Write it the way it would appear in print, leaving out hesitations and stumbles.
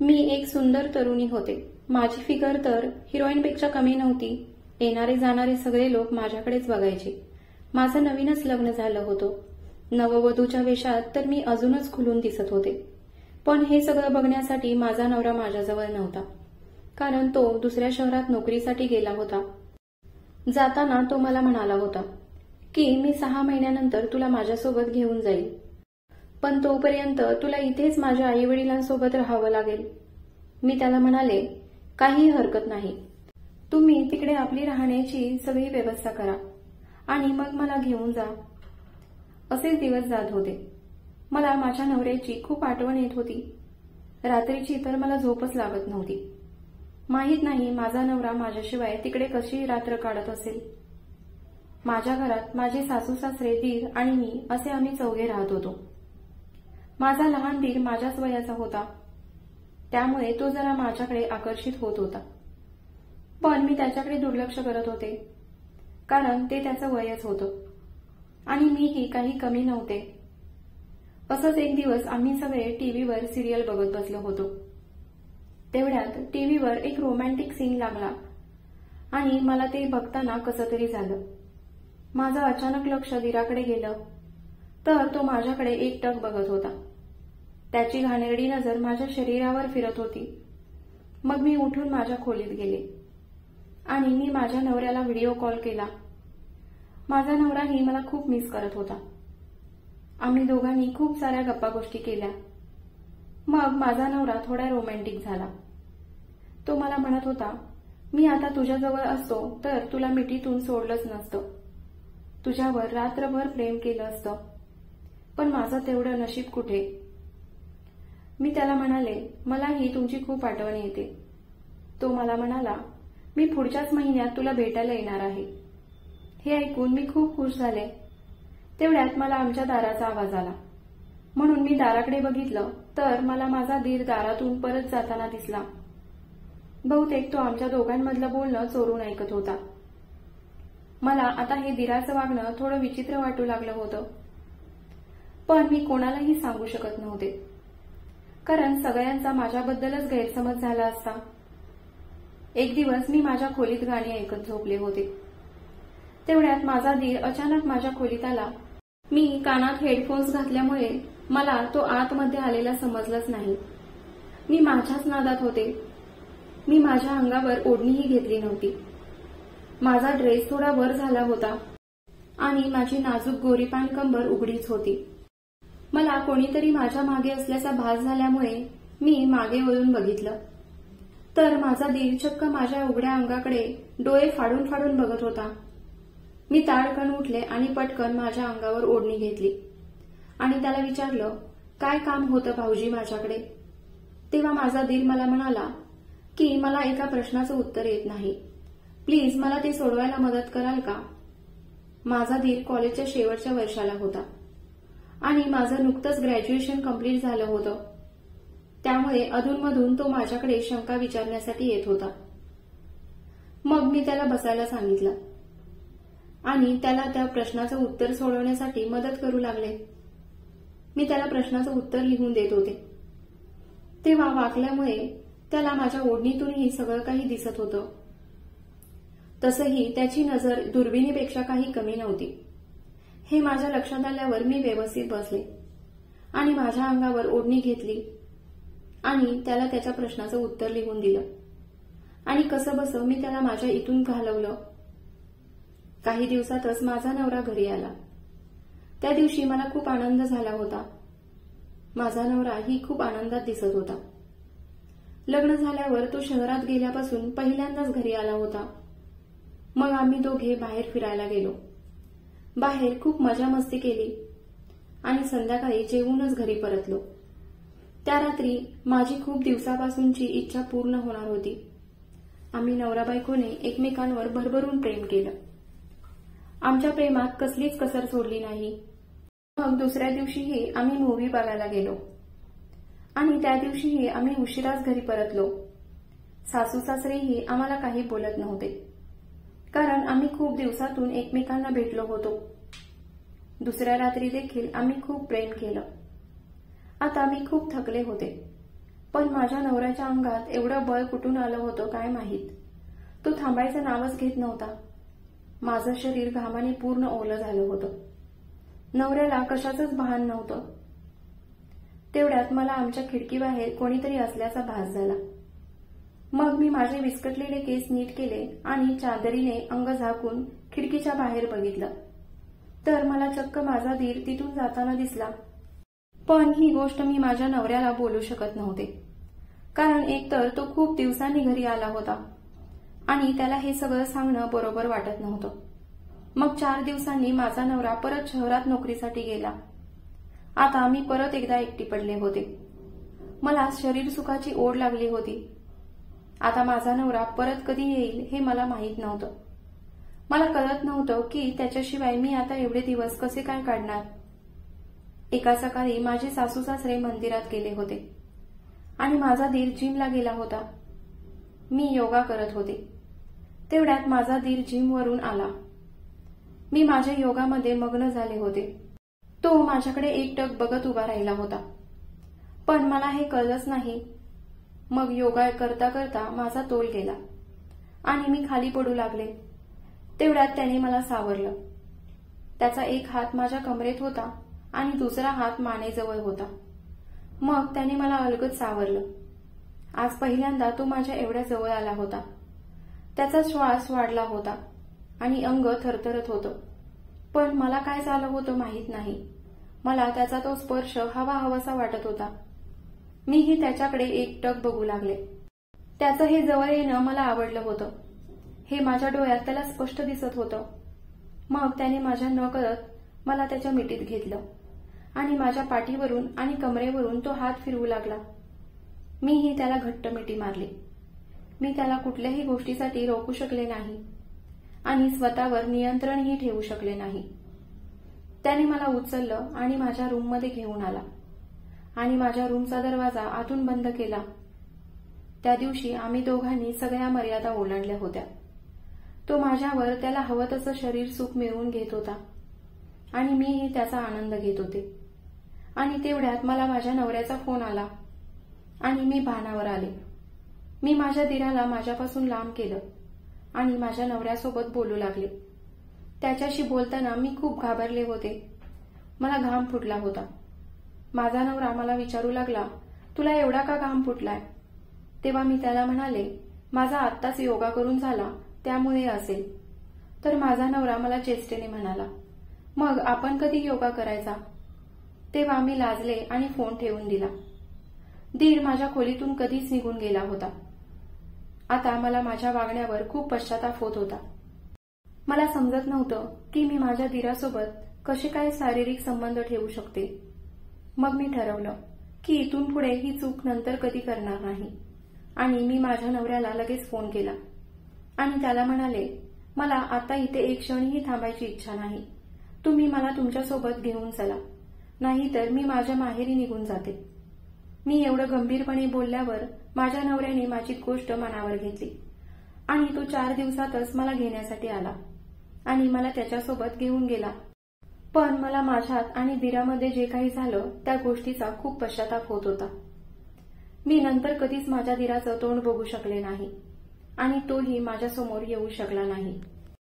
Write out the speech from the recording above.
मी एक सुंदर तरुणी होते. माझी फिगर तर हिरोईनपेक्षा कमी नव्हती. येणारे जाणारे सगळे लोक माझ्याकडेच बघायचे. माझं नवीनच लग्न झालं होतं. नववधूच्या वेशात तर मी अजूनच खुलून दिसत होते. पण हे सगळं बघण्यासाठी माझा नवरा माझ्याजवळ नव्हता, कारण तो दुसऱ्या शहरात नोकरीसाठी गेला होता. जाताना तो मला म्हणाला होता की मी 6 महिन्यानंतर तुला माझ्यासोबत घेऊन जाईल, पण तोपर्यंत तुला इथेच माझ्या आईवडिलांसोबत राहावं लागेल. मी त्याला म्हणाले, काही हरकत नाही, तुम्ही तिकडे आपली राहण्याची सगळी व्यवस्था करा आणि मग मला घेऊन जा. असेच दिवस जात होते. मला माझ्या नवऱ्याची खूप आठवण येत होती. रात्रीची तर मला झोपच लागत नव्हती. माहीत नाही माझा नवरा माझ्याशिवाय तिकडे कशी रात्र काढत असेल. माझ्या घरात माझे सासू सासरे, दीर आणि मी असे आम्ही चौघे राहत होतो. माझा लहान दीर माझ्याच वयाचा होता, त्यामुळे तो जरा माझ्याकडे आकर्षित होत होता. पण मी त्याच्याकडे दुर्लक्ष करत होते, कारण ते त्याचं वयच होतं आणि मीही काही कमी नव्हते. असंच एक दिवस आम्ही सगळे टीव्हीवर सिरियल बघत बसलो होतो. तेवढ्यात टीव्हीवर एक रोमॅन्टिक सीन लागला आणि मला ते बघताना कसं तरी झालं. माझं अचानक लक्ष दीराकडे गेलं तर तो माझ्याकडे एकटक बघत होता. त्याची घाणेरडी नजर माझ्या शरीरावर फिरत होती. मग मी उठून माझ्या खोलीत गेले आणि मी माझ्या नवऱ्याला व्हिडिओ कॉल केला. माझा नवराही मला खूप मिस करत होता. आम्ही दोघांनी खूप साऱ्या गप्पा गोष्टी केल्या. मग माझा नवरा थोडा रोमॅन्टिक झाला. तो मला म्हणत होता, मी आता तुझ्याजवळ असतो तर तुला मिठीतून सोडलंच नसतं, तुझ्यावर रात्रभर प्रेम केलं असतं, पण माझं तेवढं नशीब कुठे. मी त्याला म्हणाले, मलाही तुमची खूप आठवण येते. तो मला म्हणाला, मी पुढच्याच महिन्यात तुला भेटायला येणार आहे. हे ऐकून मी खूप खुश झाले. तेवढ्यात मला आमच्या दाराचा आवाज आला, म्हणून मी दाराकडे बघितलं तर मला माझा दीर दारातून परत जाताना दिसला. बहुतेक तो आमच्या दोघांमधलं बोलणं चोरून ऐकत होता. मला आता हे दीराचं वागणं थोडं विचित्र वाटू लागलं होतं, पण मी कोणालाही सांगू शकत नव्हते, कारण सगळ्यांचा माझ्याबद्दलच गैरसमज झाला असता. एक दिवस मी माझ्या खोलीत गाणी ऐकत झोपले होते. तेवढ्यात माझा दीर अचानक माझ्या खोलीत आला. मी कानात हेडफोन्स घातल्यामुळे मला तो आतमध्ये आलेला समजलंच नाही. मी माझ्याच नादात होते. मी माझ्या अंगावर ओढणीही घेतली नव्हती. माझा ड्रेस थोडा वर झाला होता आणि माझी नाजूक गोरीपान कंबर उघडीच होती. मला कोणीतरी माझ्या मागे असल्याचा भास झाल्यामुळे मी मागे वळून बघितलं तर माझा दीर चक्क माझ्या उघड्या अंगाकडे डोळे फाडून फाडून बघत होता. मी ताडकन उठले आणि पटकन माझ्या अंगावर ओढणी घेतली आणि त्याला विचारलं, काय काम होतं भाऊजी माझ्याकडे. तेव्हा माझा दीर मला म्हणाला की मला एका प्रश्नाचं उत्तर येत नाही, प्लीज मला ते सोडवायला मदत कराल का. माझा दीर कॉलेजच्या शेवटच्या वर्षाला होता आणि माझं नुकतंच ग्रॅज्युएशन कंप्लीट झालं होतं, त्यामुळे अधूनमधून तो माझ्याकडे शंका विचारण्यासाठी येत होता. मग मी त्याला बसायला सांगितलं आणि त्याला त्या प्रश्नाचं उत्तर सोडवण्यासाठी मदत करू लागले. मी त्याला प्रश्नाचं उत्तर लिहून देत होते तेव्हा वाकल्यामुळे त्याला माझ्या ओढणीतूनही सगळं काही दिसत होतं. तसंही त्याची नजर दुर्बिणीपेक्षा काही कमी नव्हती. हे माझ्या लक्षात आल्यावर मी व्यवस्थित बसले आणि माझ्या अंगावर ओढणी घेतली आणि त्याला त्याच्या प्रश्नाचं उत्तर लिहून दिलं आणि कसं बसं मी त्याला माझ्या इथून घालवलं. काही दिवसातच माझा नवरा घरी आला. त्या दिवशी मला खूप आनंद झाला होता. माझा नवरा ही खूप आनंदात दिसत होता. लग्न झाल्यावर तो शहरात गेल्यापासून पहिल्यांदाच घरी आला होता. मग आम्ही दोघे बाहेर फिरायला गेलो. बाहेर खूप मजा मस्ती केली आणि संध्याकाळी जेवूनच घरी परतलो. त्या रात्री माझी खूप दिवसापासूनची इच्छा पूर्ण होणार होती. आम्ही नवरा बायकोने एकमेकांवर भरभरून प्रेम केलं. आमच्या प्रेमात कसलीच कसर सोडली नाही. मग दुसऱ्या दिवशीही आम्ही मूव्ही बघायला गेलो आणि त्या दिवशीही आम्ही उशिराच घरी परतलो. सासू सासरेही आम्हाला काही बोलत नव्हते, कारण आम्ही खूप दिवसातून एकमेकांना भेटलो होतो. दुसऱ्या रात्री देखील आम्ही खूप प्रेम केलं. आता मी खूप थकले होते. पण माझ्या नवऱ्याच्या अंगात एवढं बळ कुठून आलं होतं काय माहीत. तो थांबायचं नावच घेत नव्हता. माझं शरीर घामाने पूर्ण ओलं झालं होतं. नवऱ्याला कशाचंच भान नव्हतं. तेवढ्यात मला आमच्या खिडकीबाहेर कोणीतरी असल्याचा भास झाला. मग मी माझे विस्कटलेले केस नीट केले आणि चादरीने अंग झाकून खिडकीच्या बाहेर बघितलं, तर मला चक्क माझा दीर तिथून जाताना दिसला. पण ही गोष्ट मी माझ्या नवऱ्याला बोलू शकत नव्हते, कारण एकतर तो खूप दिवसांनी घरी आला होता आणि त्याला हे सगळं सांगणं बरोबर वाटत नव्हतं. मग 4 दिवसांनी माझा नवरा परत शहरात नोकरीसाठी गेला. आता मी परत एकदा एकटी पडले होते. मला शरीर सुखाची ओढ लागली होती. आता माझा नवरा परत कधी येईल हे मला माहीत नव्हतं. मला कळत नव्हतं की त्याच्याशिवाय मी आता एवढे दिवस कसे काय काढणार. एका सकाळी माझे सासू सासरे मंदिरात गेले होते आणि माझा दीर जिमला गेला होता. मी योगा करत होते. तेवढ्यात माझा दीर जिमवरून आला. मी माझ्या योगामध्ये मग्न झाले होते. तो माझ्याकडे एकटक बघत उभा राहिला होता, पण मला हे कळलंच नाही. मग योगा करता करता माझा तोल गेला आणि मी खाली पडू लागले. तेवढ्यात त्याने मला सावरलं. त्याचा एक हात माझ्या कमरेत होता आणि दुसरा हात मानेजवळ होता. मग त्याने मला अलगद सावरलं. आज पहिल्यांदा तो माझ्या एवढ्या जवळ आला होता. त्याचा श्वास वाढला होता आणि अंग थरथरत होतं, पण मला काय झालं होतं माहीत नाही. मला त्याचा तो स्पर्श हवाहवासा वाटत होता. मीही त्याच्याकडे एकटक बघू लागले. त्याचं हे जवळ येणं मला आवडलं होतं. हे माझ्या डोळ्यात त्याला स्पष्ट दिसत होतं. मग त्याने माझ्या नकळत मला त्याच्या मिठीत घेतलं आणि माझ्या पाठीवरून आणि कमरेवरून तो हात फिरवू लागला. मीही त्याला घट्ट मिठी मारली. मी त्याला कुठल्याही गोष्टीसाठी रोखू शकले नाही आणि स्वतःवर नियंत्रणही ठेवू शकले नाही. त्याने मला उचललं आणि माझ्या रूममध्ये घेऊन आला आणि माझ्या रूमचा दरवाजा आतून बंद केला. त्या दिवशी आम्ही दोघांनी सगळ्या मर्यादा ओलांडल्या होत्या. तो माझ्यावर त्याला हवं तसं शरीर सुख मिळवून घेत होता आणि मीही त्याचा आनंद घेत होते. आणि तेवढ्यात मला माझ्या नवऱ्याचा फोन आला आणि मी भानावर आले. मी माझ्या दिराला माझ्यापासून लांब केलं आणि माझ्या नवऱ्यासोबत बोलू लागले. त्याच्याशी बोलताना मी खूप घाबरले होते. मला घाम फुटला होता. माझा नवरा मला विचारू लागला, तुला एवढा का घाम फुटलाय? तेव्हा मी त्याला म्हणाले, माझा आत्ताच योगा करून झाला त्यामुळे असेल. तर माझा नवरा मला चेष्टेने म्हणाला, मग आपण कधी योगा करायचा? तेव्हा मी लाजले आणि फोन ठेवून दिला. दीर माझ्या खोलीतून कधीच निघून गेला होता. आता मला माझ्या वागण्यावर खूप पश्चाताप होत होता. मला समजत नव्हतं की मी माझ्या दीरासोबत कसे काय शारीरिक संबंध ठेवू शकते. मग मी ठरवलं की इथून पुढे ही चूक नंतर कधी करणार नाही आणि मी माझ्या नवऱ्याला लगेच फोन केला आणि त्याला म्हणाले, मला आता इथे एक क्षणही थांबायची इच्छा नाही. तुम्ही मला तुमच्यासोबत घेऊन चला, नाहीतर मी माझ्या माहेरी निघून जाते. मी एवढं गंभीरपणे बोलल्यावर माझ्या नवऱ्याने माझी गोष्ट मनावर घेतली आणि तो 4 दिवसातच मला घेण्यासाठी आला आणि मला त्याच्यासोबत घेऊन गेला. पण मला माझ्यात आणि दिरामध्ये जे काही झालं त्या गोष्टीचा खूप पश्चाताप होत होता. मी नंतर कधीच माझ्या दिराचं तोंड बघू शकले नाही आणि तोही माझ्यासमोर येऊ शकला नाही.